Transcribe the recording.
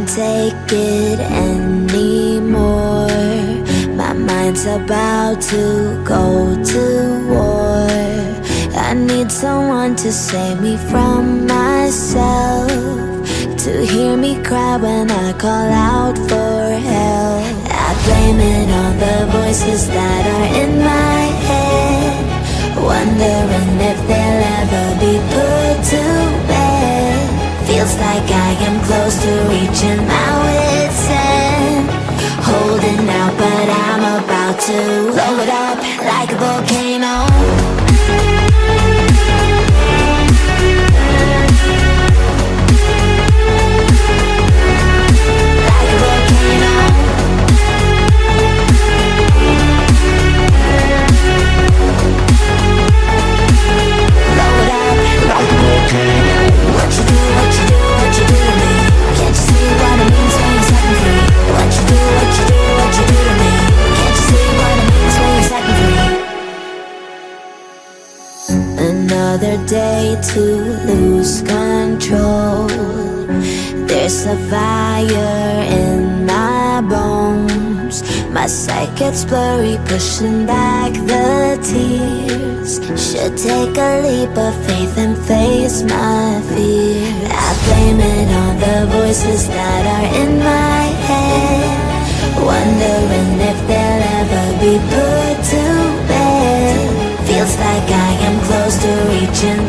can't take it anymore. My mind's about to go to war. I need someone to save me from myself, to hear me cry when I call out for help. I blame it on the voices that are in my head, wondering if they'll ever be put to bed. Feels like I am close to reaching my wit's end, holding out but I'm about to blow it up like a volcano. Another day to lose control. There's a fire in my bones. My sight gets blurry, pushing back the tears. Should take a leap of faith and face my fear. I blame it on the voices that are in my head, wondering if they'll ever be put to bed. Feels like I am close to reaching